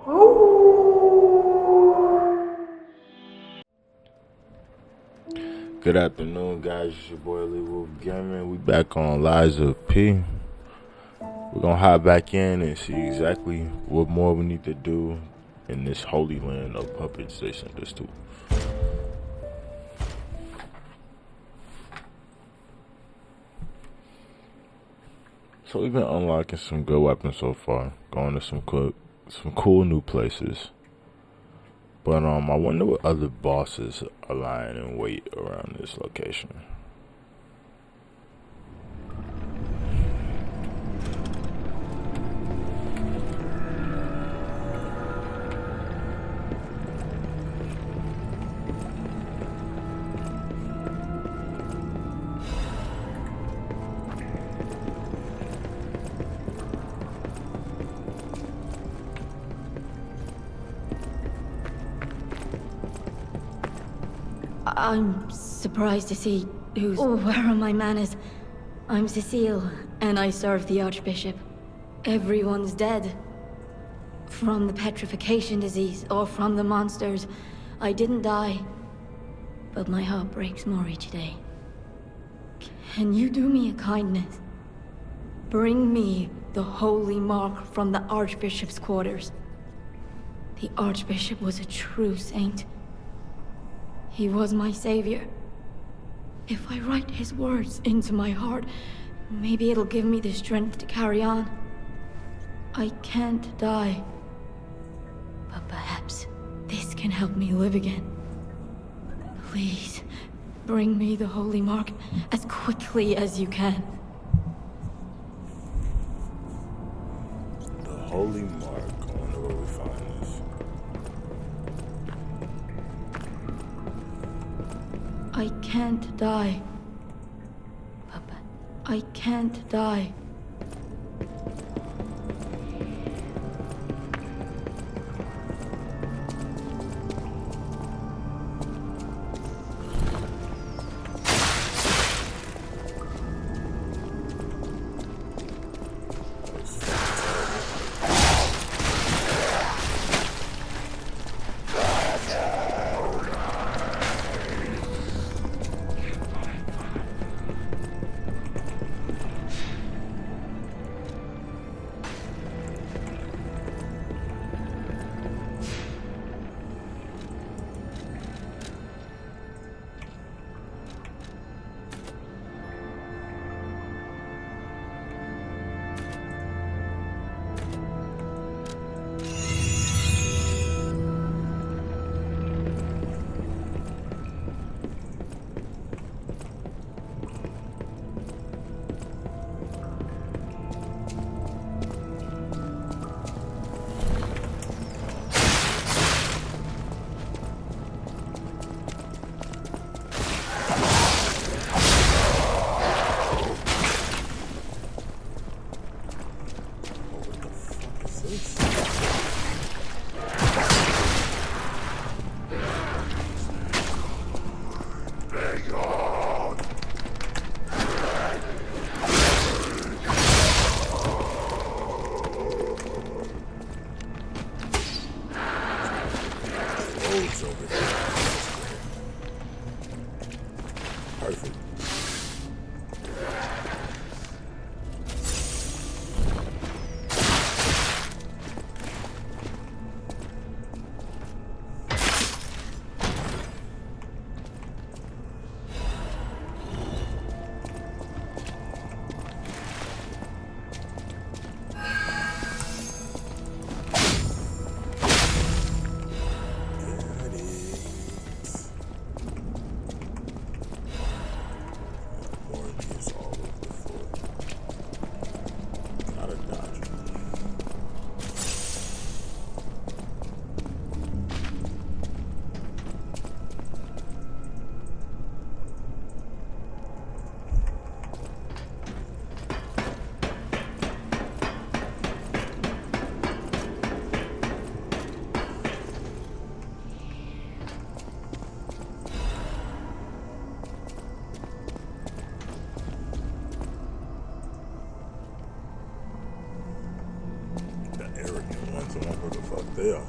Good afternoon, guys. It's your boy Lee Wolf Gaming. We back on Lies of P. We're gonna hop back in and see exactly what more we need to do in this holy land of puppets they sent us to. So we've been unlocking some good weapons so far, going to some cool new places. But I wonder what other bosses are lying in wait around this location. I'm surprised to see who's... Oh, where are my manners? I'm Cecile, and I serve the Archbishop. Everyone's dead. From the petrification disease, or from the monsters. I didn't die. But my heart breaks more each day. Can you do me a kindness? Bring me the holy mark from the Archbishop's quarters. The Archbishop was a true saint. He was my savior. If I write his words into my heart, maybe it'll give me the strength to carry on. I can't die. But perhaps this can help me live again. Please, bring me the holy mark as quickly as you can. The holy mark. I wonder where we find this. I can't die. Papa, I can't die. Perfect. Who the fuck they are?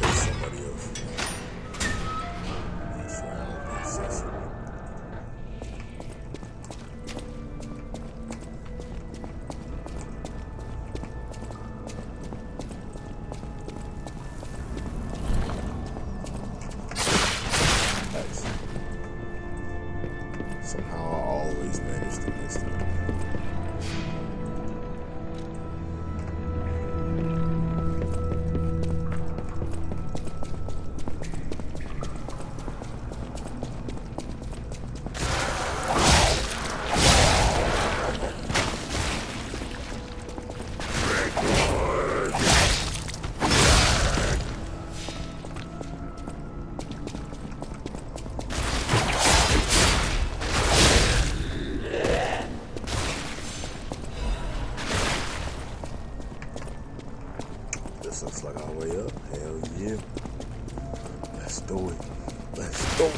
Pick somebody else. That's right, I'm gonna be accessory. Nice. Somehow I always manage to miss them. This looks like our way up. Hell yeah. Let's do it. Let's go.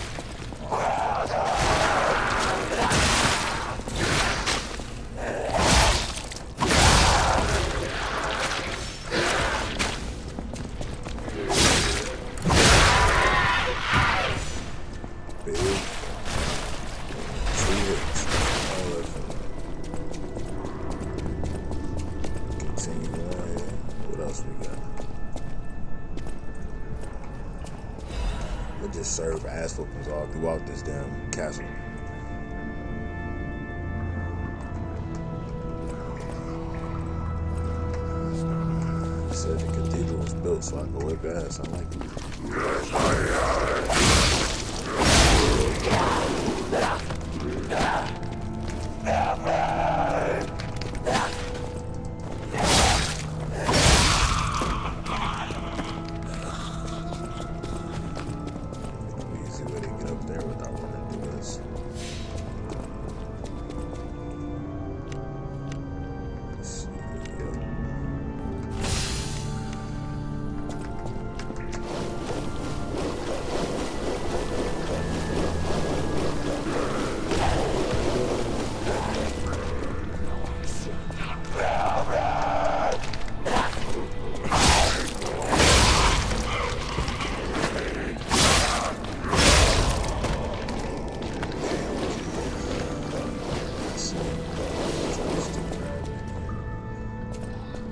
Big. 2 hits. Continue on. What else we got? We'll just serve ass whoopings all throughout this damn castle. Said the cathedral was built so I could whip ass. I like it. Easy way to get up there without running through this. Let's see. Yep.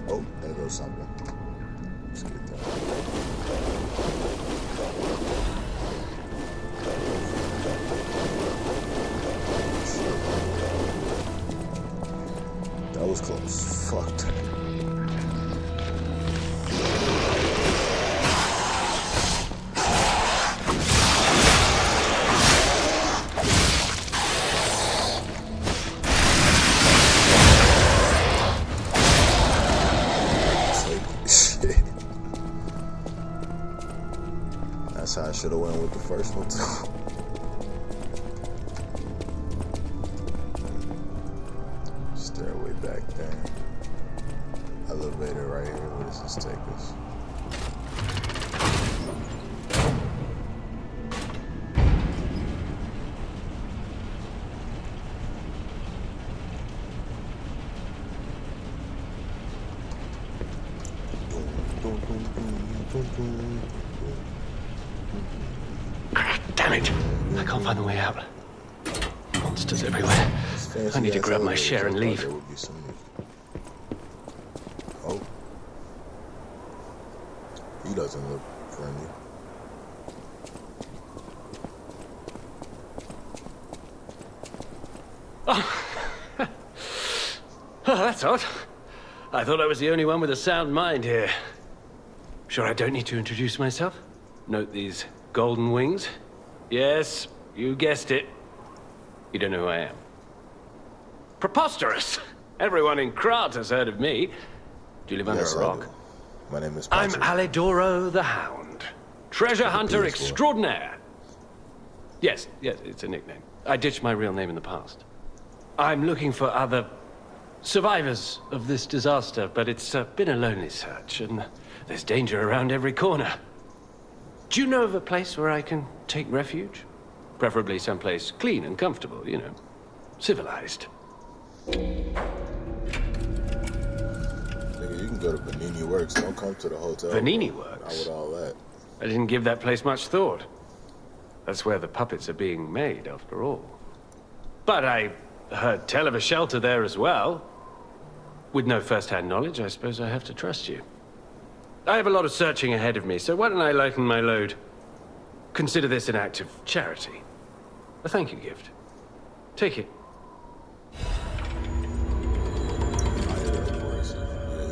Oh, there goes something. Let's get that. That was close. Fucked. Shit. That's how I should have went with the first one too. Stairway back there. Elevator right here. Where does this take us? Damn it! I can't find the way out. Monsters everywhere. I need to grab my share and leave. Oh. He doesn't look friendly. Oh, that's odd. I thought I was the only one with a sound mind here. Sure I don't need to introduce myself? Note these golden wings? Yes, you guessed it. You don't know who I am. Preposterous! Everyone in Krat has heard of me. Do you live under a rock? My name is I'm Patrick. Alidoro the Hound. Treasure hunter extraordinaire. Yes, it's a nickname. I ditched my real name in the past. I'm looking for other survivors of this disaster, but it's been a lonely search, and there's danger around every corner. Do you know of a place where I can take refuge? Preferably someplace clean and comfortable, you know, civilized. Nigga, you can go to Panini Works. Don't come to the hotel. Vanini bro. Works? Not with all that. I didn't give that place much thought. That's where the puppets are being made, after all. But I heard tell of a shelter there as well. With no first-hand knowledge, I suppose I have to trust you. I have a lot of searching ahead of me, so why don't I lighten my load? Consider this an act of charity. A thank you gift. Take it. Yeah,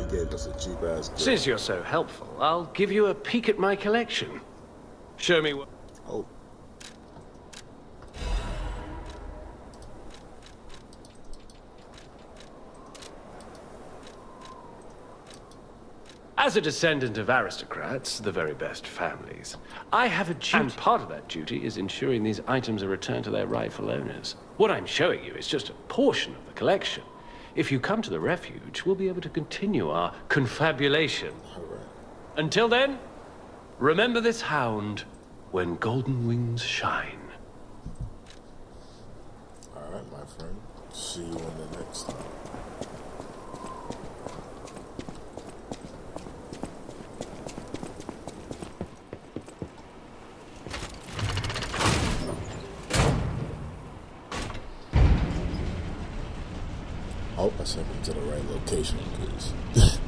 he gave us a cheap-ass gift. Since you're so helpful, I'll give you a peek at my collection. Show me what... Oh. As a descendant of aristocrats, the very best families, I have a duty. And part of that duty is ensuring these items are returned to their rightful owners. What I'm showing you is just a portion of the collection. If you come to the refuge, we'll be able to continue our confabulation. All right. Until then, remember this hound when golden wings shine. All right, my friend. See you in the next time. I hope I sent him to the right location, because it's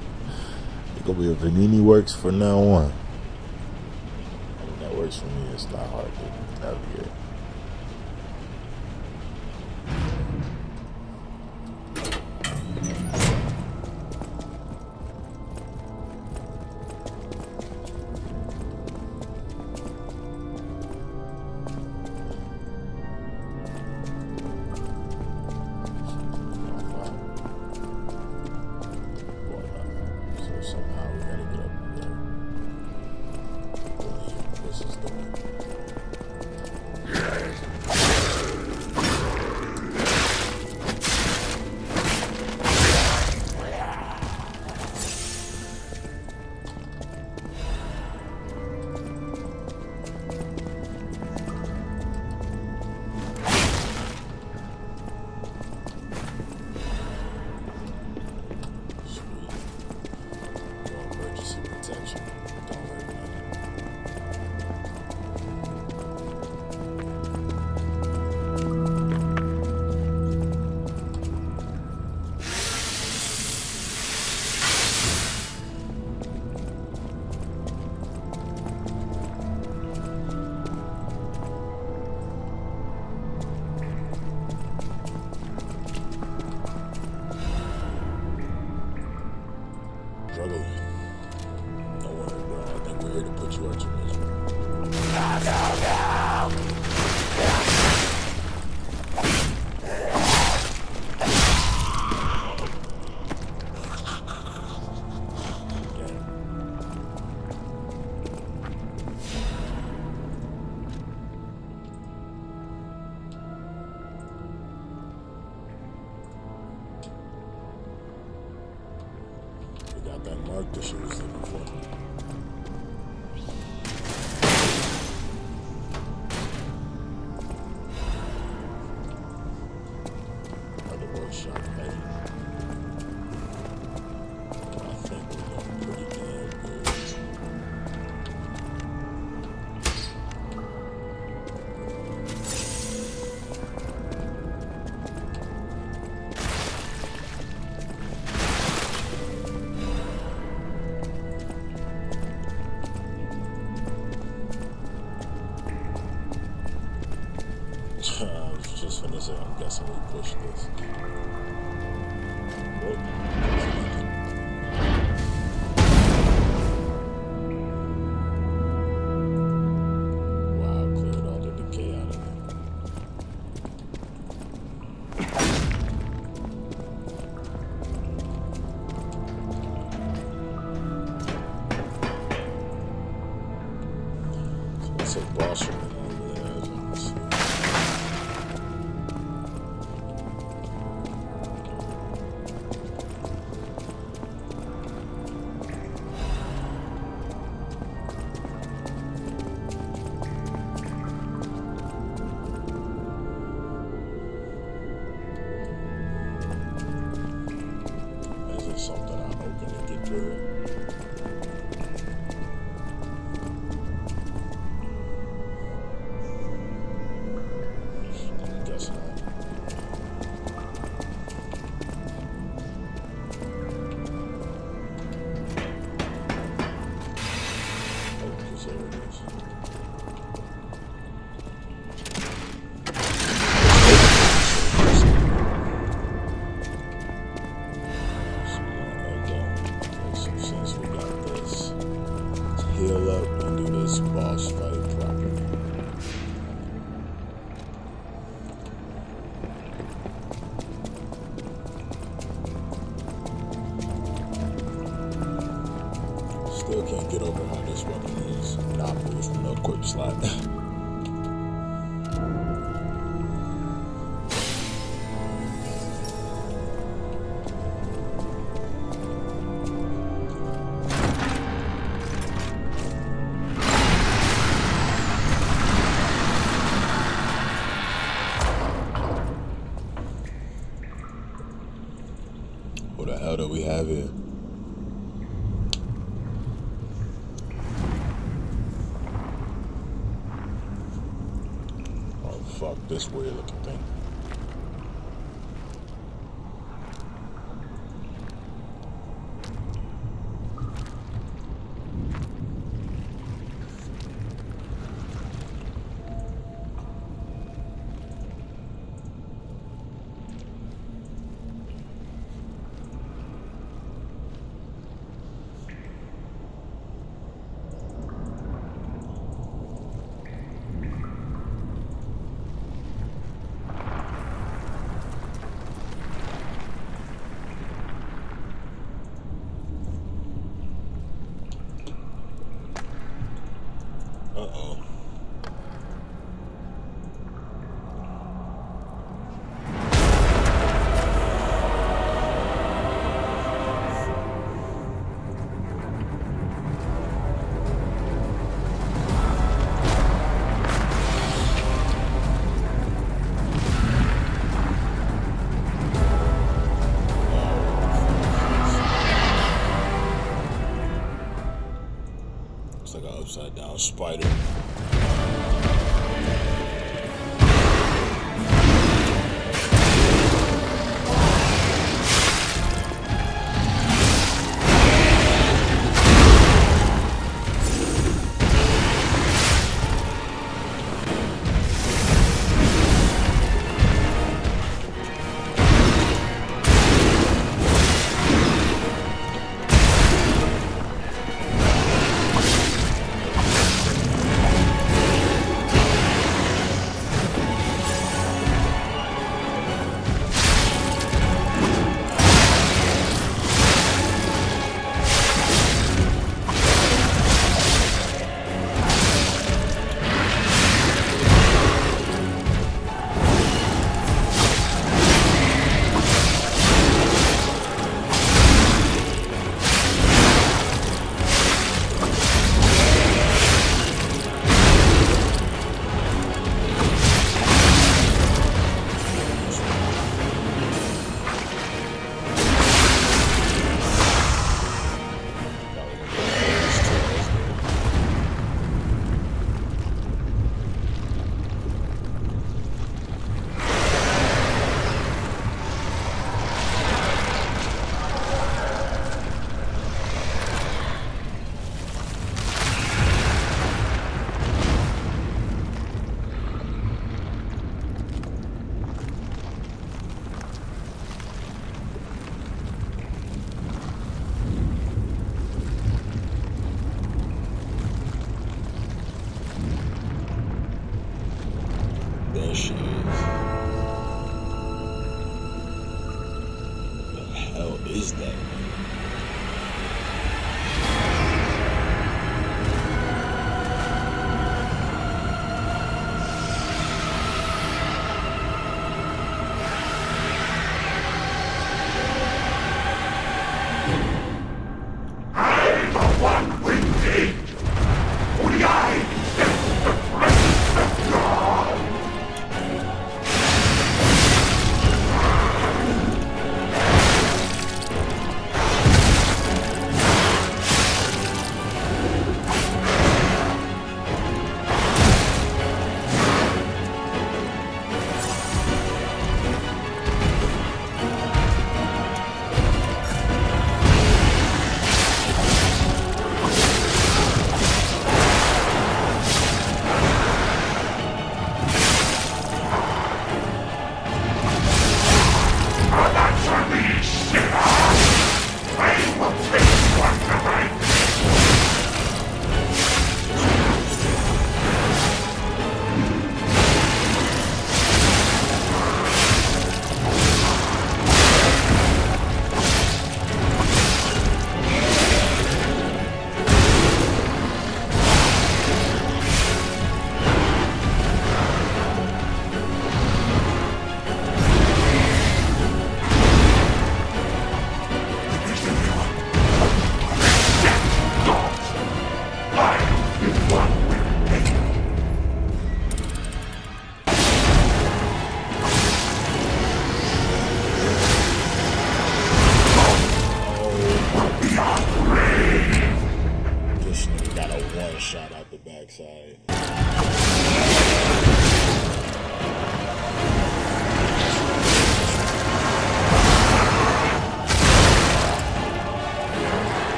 gonna be a Vanini Works for now on. I mean, that works for me. It's not hard to navigate. So somehow we gotta get up there. This is the one. Emergency protection. Don't worry about it. Struggling. Don't worry, bro. I think we're here to put you out your misery. We got that mark that she was looking for. Another workshop ready. I think we're doing pretty damn good. I was just finna say, I'm guessing we pushed this. Wow, cleared all the decay out of there. So it's a boss room over there, as you can see. Is it something I'm hoping to get Guess not. There it is. Since we got this, let's heal up and do this boss fight properly. Still can't get over how this weapon is not used from no equip slot. What the hell do we have here? Oh fuck, this weird looking thing. Uh-oh. It's like an upside down spider.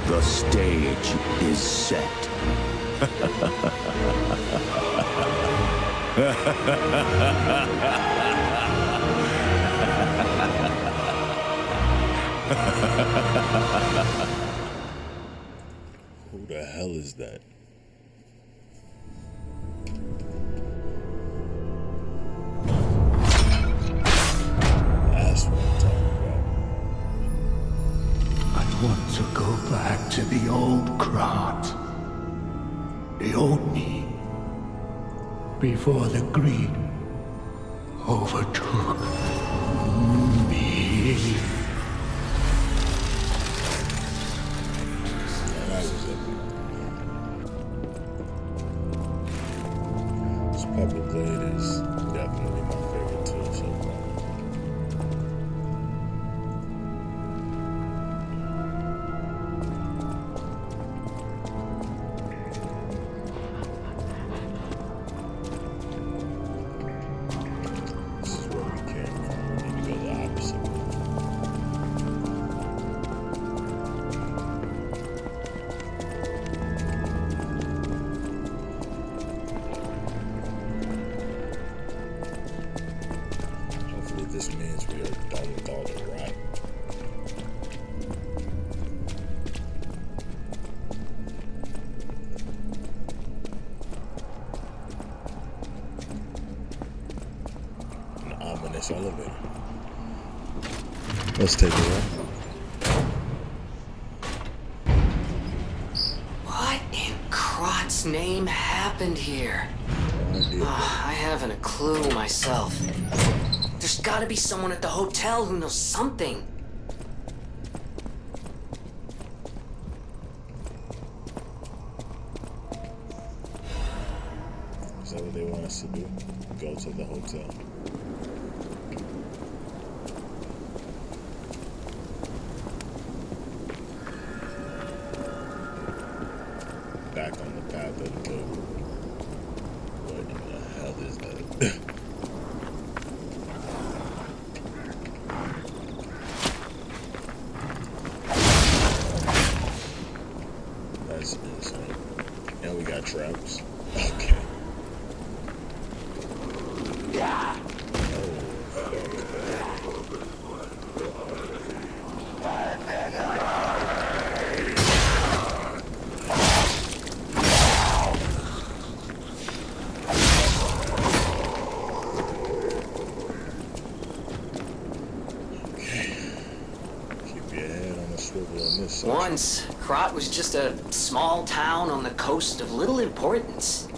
The stage is set. Who the hell is that? That's what I'm talking about. I want to go back to the old Krat. The old me. Before the greed overtook me. And that was epic. This Pepper Blade is definitely my favorite tool so far. This is where we came from. We need to go the opposite way. Hopefully this means we are done with all the rot. An ominous elevator. Let's take a ride. What in Krat's name happened here? No idea. I haven't a clue myself. There's gotta be someone at the hotel who knows something. Is that what they want us to do? Go to the hotel. Back on the path of the good. What in the hell is that? That's insane. And we got traps. Okay. Keep your head on the swivel on this side. Once, Krat was just a small town on the coast of little importance.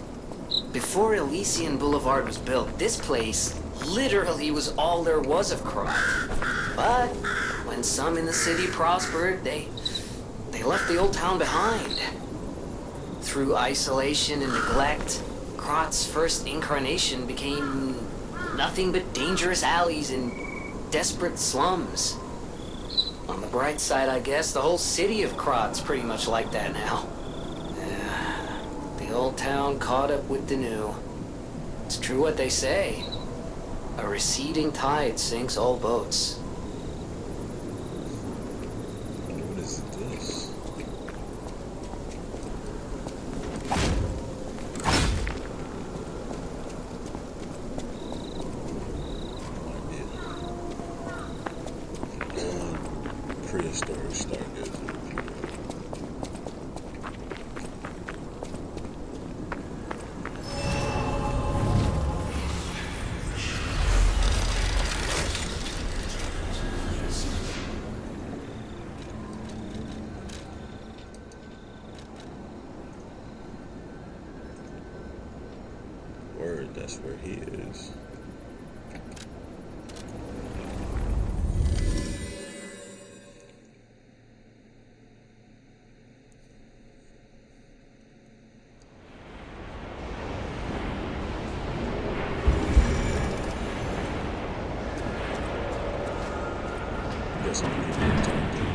Before Elysian Boulevard was built, this place literally was all there was of Krat. But when some in the city prospered, they left the old town behind. Through isolation and neglect, Krat's first incarnation became nothing but dangerous alleys and desperate slums. On the bright side, I guess, the whole city of Krat's pretty much like that now. The old town caught up with the new. It's true what they say. A receding tide sinks all boats. What is this? Prehistoric stargazer. Word, that's where he is. Guess I'm gonna get turned in.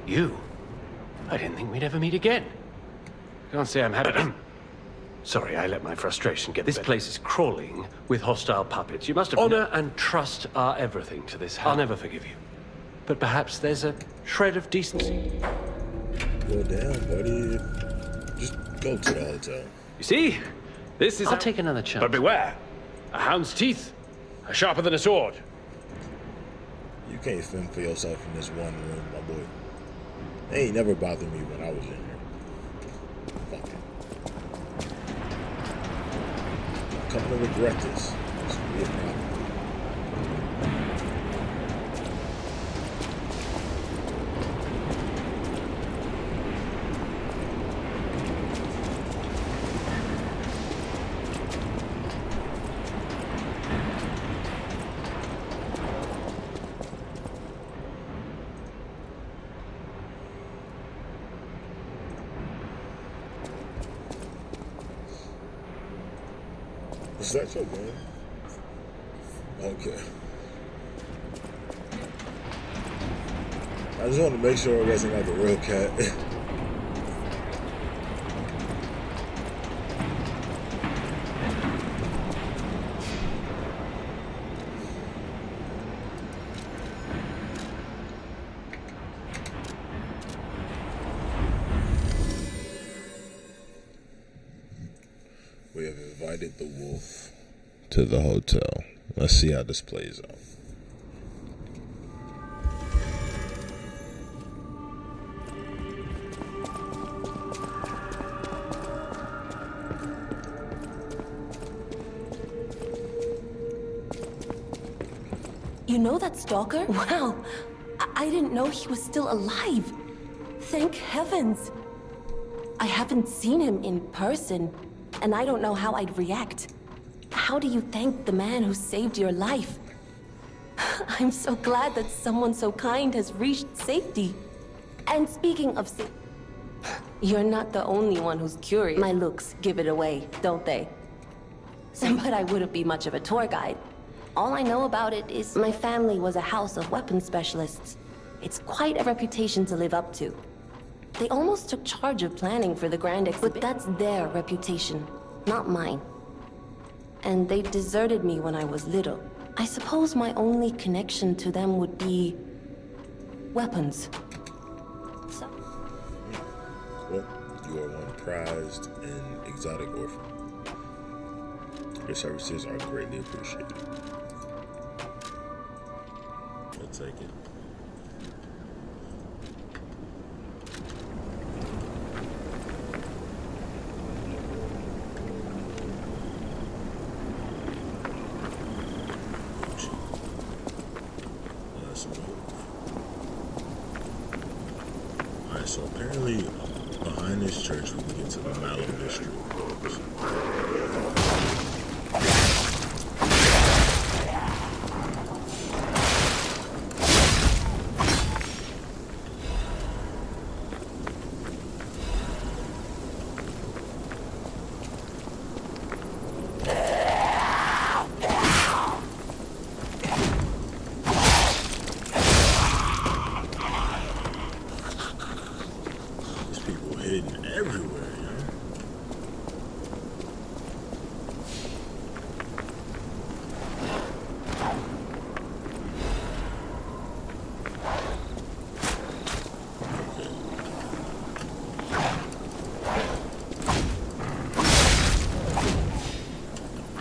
You? I didn't think we'd ever meet again. Can't say I'm happy. Sorry, I let my frustration get This place is crawling with hostile puppets. You must have... Honor and trust are everything to this house. I'll never forgive you. But perhaps there's a shred of decency. Well, damn, buddy. Just go to the hotel. You see? This is... I'll take another chance. But beware. A hound's teeth are sharper than a sword. You can't fend for yourself in this one room, my boy. They ain't never bothered me when I was in here. Fuck it. I'm coming to regret this. It's gonna be a problem. Is that your game? Okay. I just wanted to make sure it wasn't like a real cat. We have invited the wolf to the hotel. Let's see how this plays out. You know that stalker? Wow, I didn't know he was still alive. Thank heavens. I haven't seen him in person, and I don't know how I'd react. How do you thank the man who saved your life? I'm so glad that someone so kind has reached safety. And speaking of you're not the only one who's curious. My looks give it away, don't they? But I wouldn't be much of a tour guide. All I know about it is my family was a house of weapons specialists. It's quite a reputation to live up to. They almost took charge of planning for the grand exhibition. But that's their reputation, not mine. And they deserted me when I was little. I suppose my only connection to them would be weapons. So. Well, you are one prized and exotic orphan. Your services are greatly appreciated. I'll take it. Alright, so apparently behind this church we can get to the Mallow district. Hidden everywhere, you know?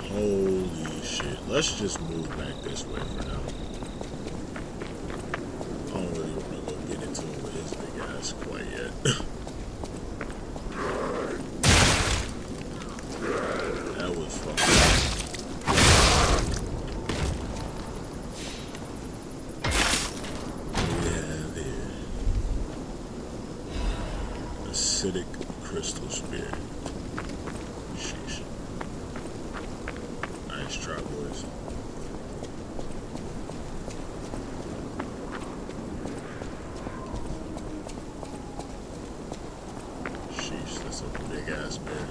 Holy shit. Let's just move back this way for now. I don't really want to go get into it with his big ass quite yet. Acidic crystal spear. Sheesh. Nice try, boys. Sheesh, that's a big ass bear.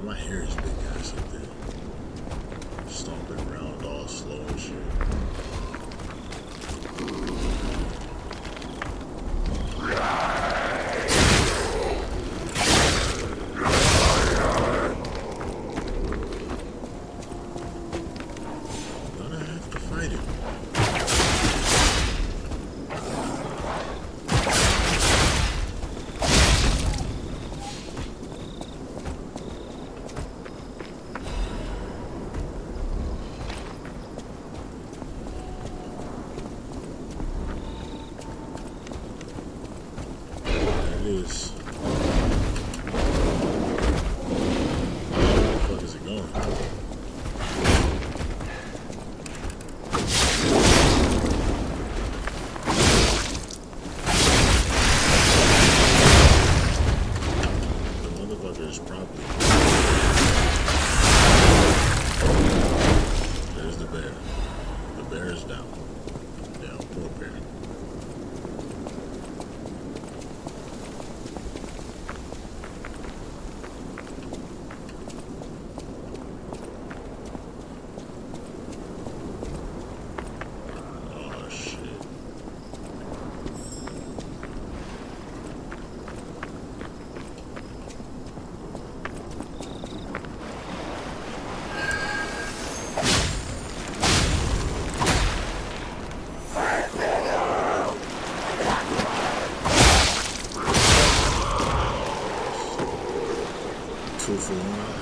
Man, my hair is big ass up there. Stomping around all slow and shit. Gonna have to fight it. Is. Where the fuck is it going? The motherfucker is probably. There's the bear. The bear is down. Down, poor bear. Two for one.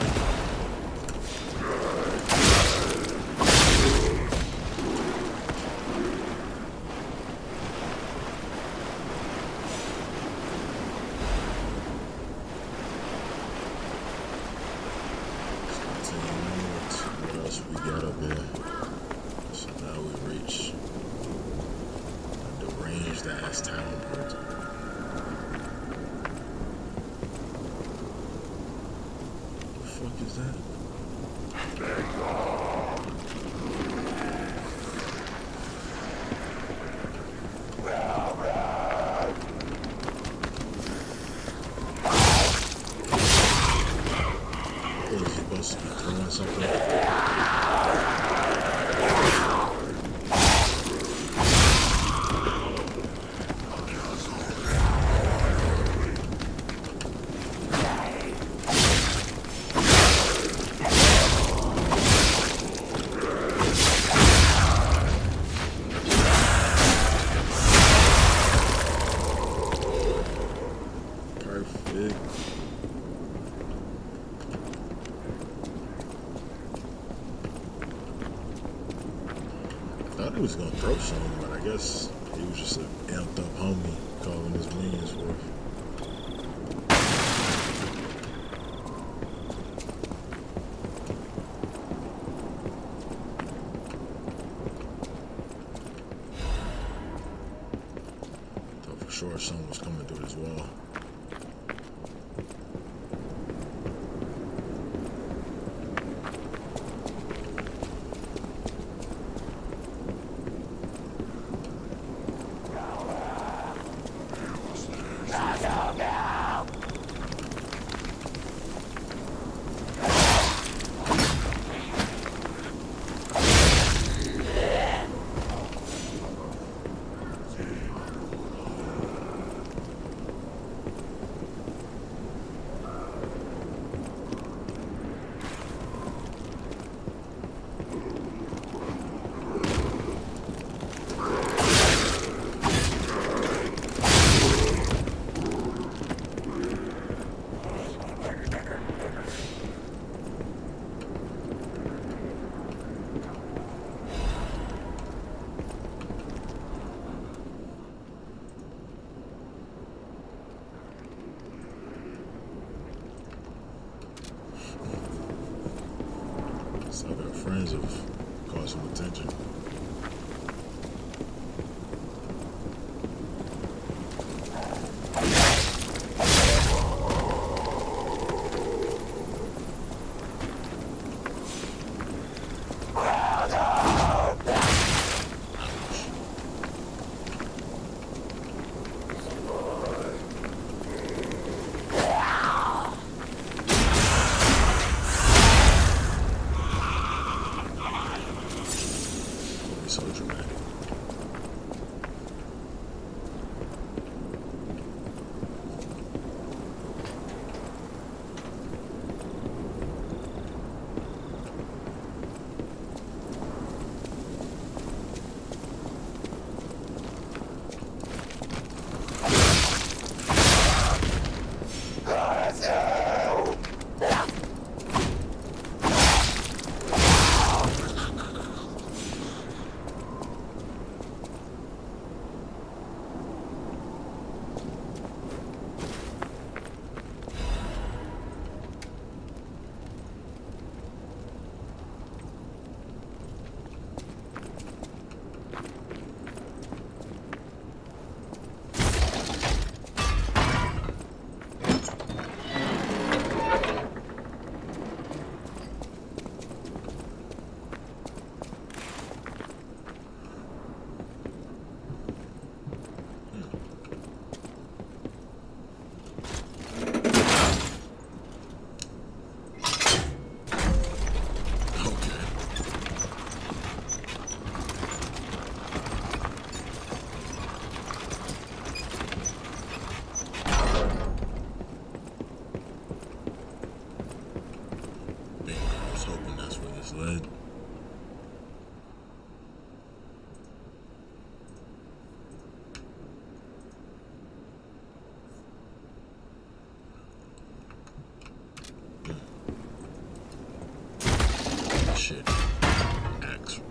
What else we got up here? So now we reach the deranged ass town part. What the fuck is that? Is he supposed to be throwing something? Perfect. I thought he was gonna throw something, but I guess he was just an amped up homie calling his minions for it. Thought for sure someone was coming through this wall. So their friends have caused some attention. What? Shit. Axe.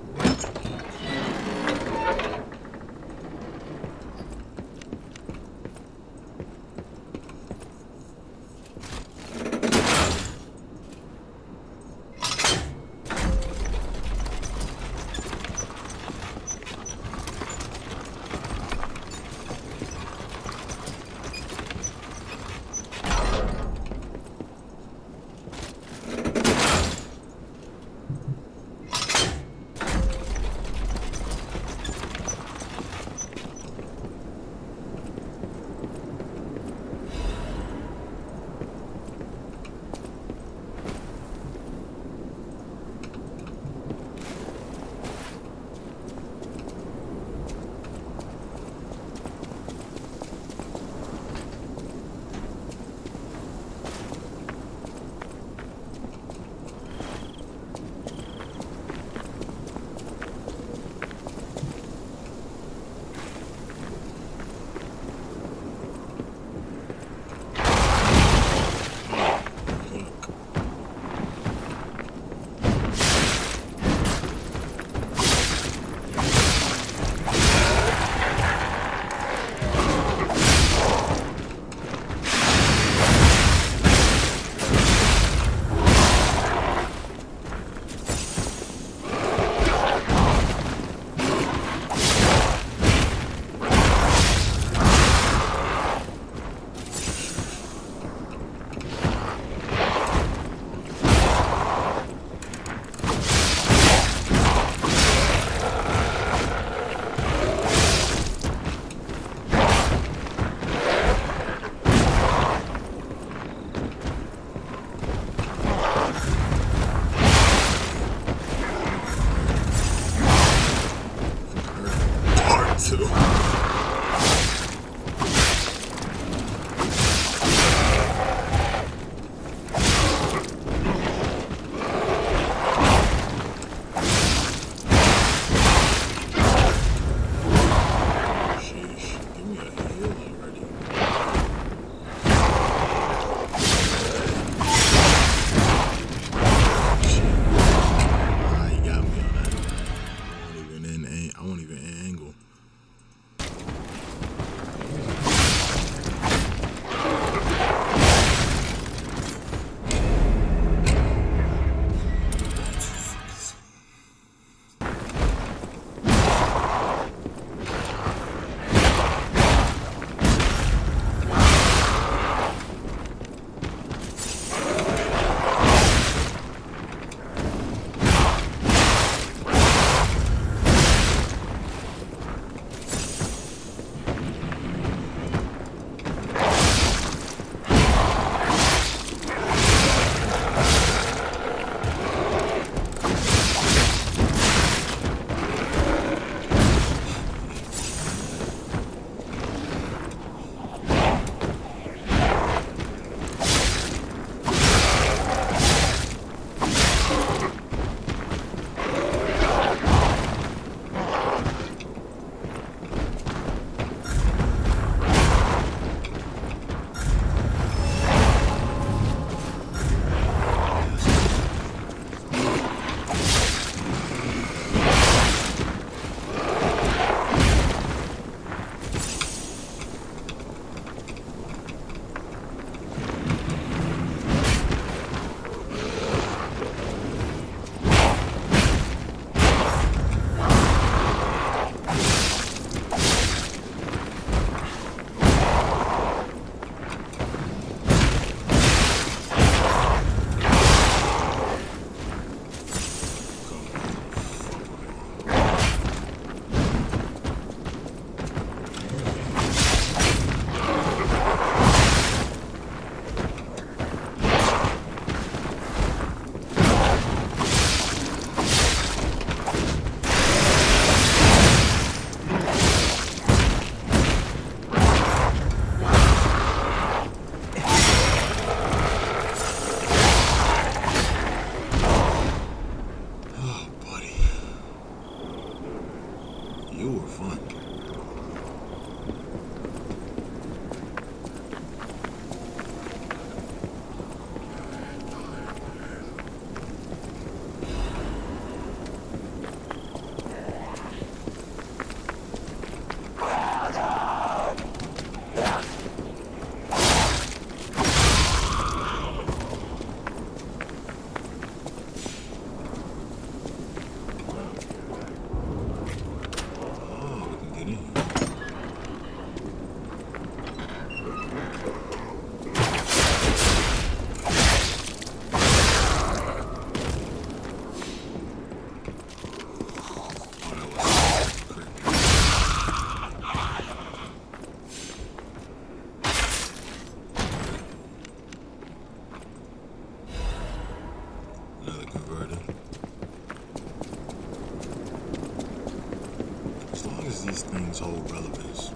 does these things hold relevance?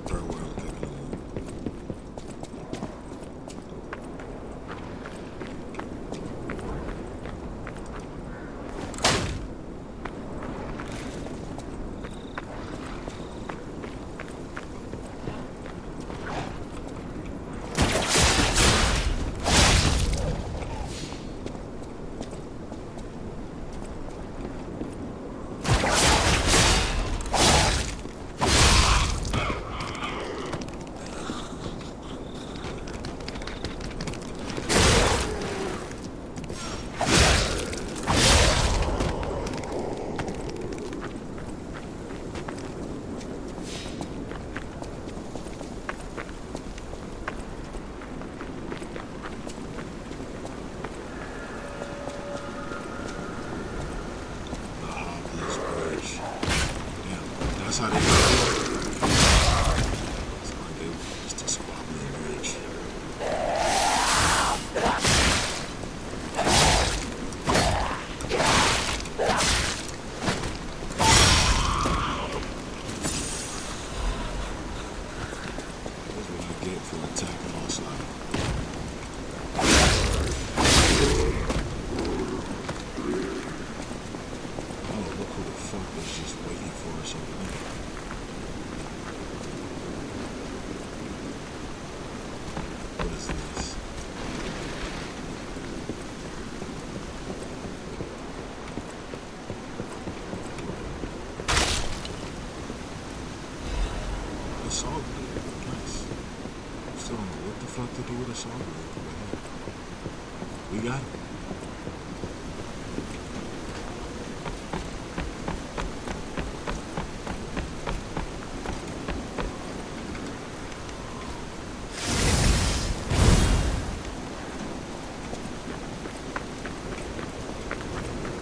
Third world living. That's how they do it. It's like they just a squabbling bridge. That's what I get for attacking all slide. Oh, look who the fuck was just waiting for us over there. What is this? A saw blade. Nice. Still don't know what the fuck to do with a saw blade, but hey, we got it.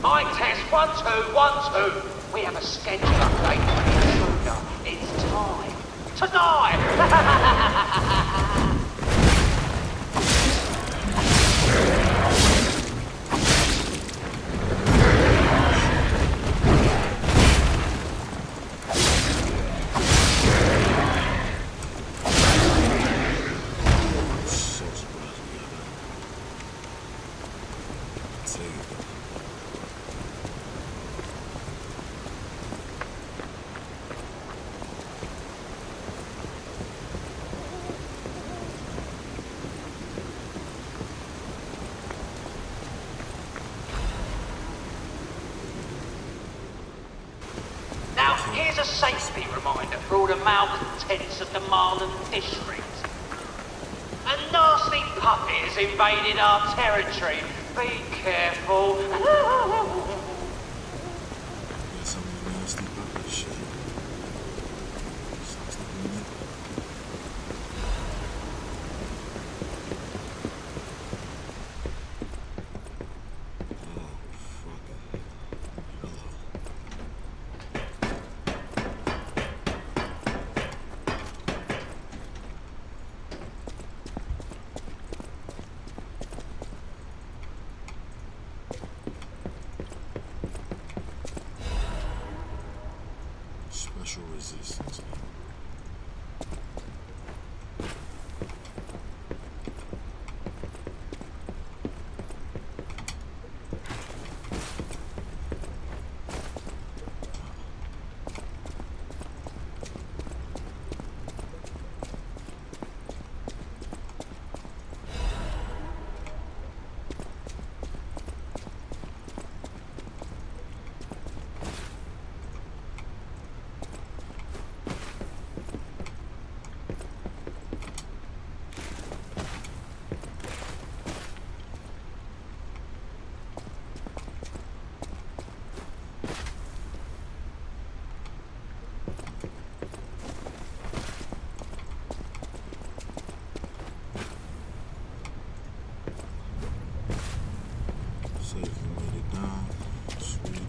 Mic test 1 2 1 2. We have a schedule update for the intruder. It's time. Tonight! I'm so surprised we got that. Take it though. Now, here's a safety reminder for all the malcontents of the Marlin district. A nasty puppet has invaded our territory. Be careful. Got some of the nasty puppet shit. Sucks to be me. Oh, fucking hello. Special resistance. Safely made it down. Sweet.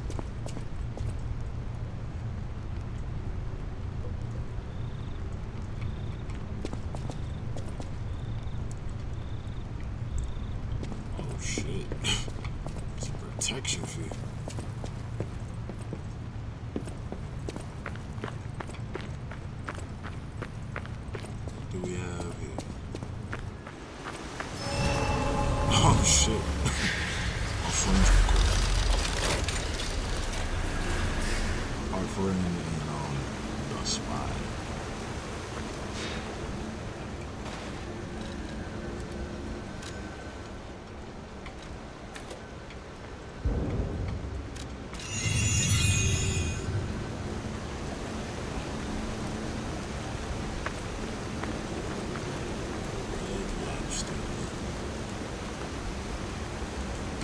Oh shit. It's a protection fee. swims are cool. Hard for it and the spot.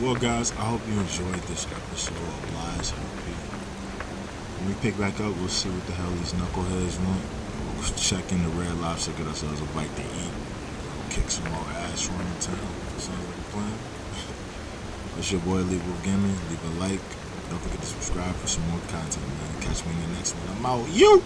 Well, guys, I hope you enjoyed this episode of Lies of P. When we pick back up, we'll see what the hell these knuckleheads want. We'll check in the Red Lobster, get ourselves a bite to eat. We'll kick some more ass from the town. Sounds like a plan. It's your boy, Lee Wolf Gaming. Leave a like. Don't forget to subscribe for some more content, man. Catch me in the next one. I'm out. You!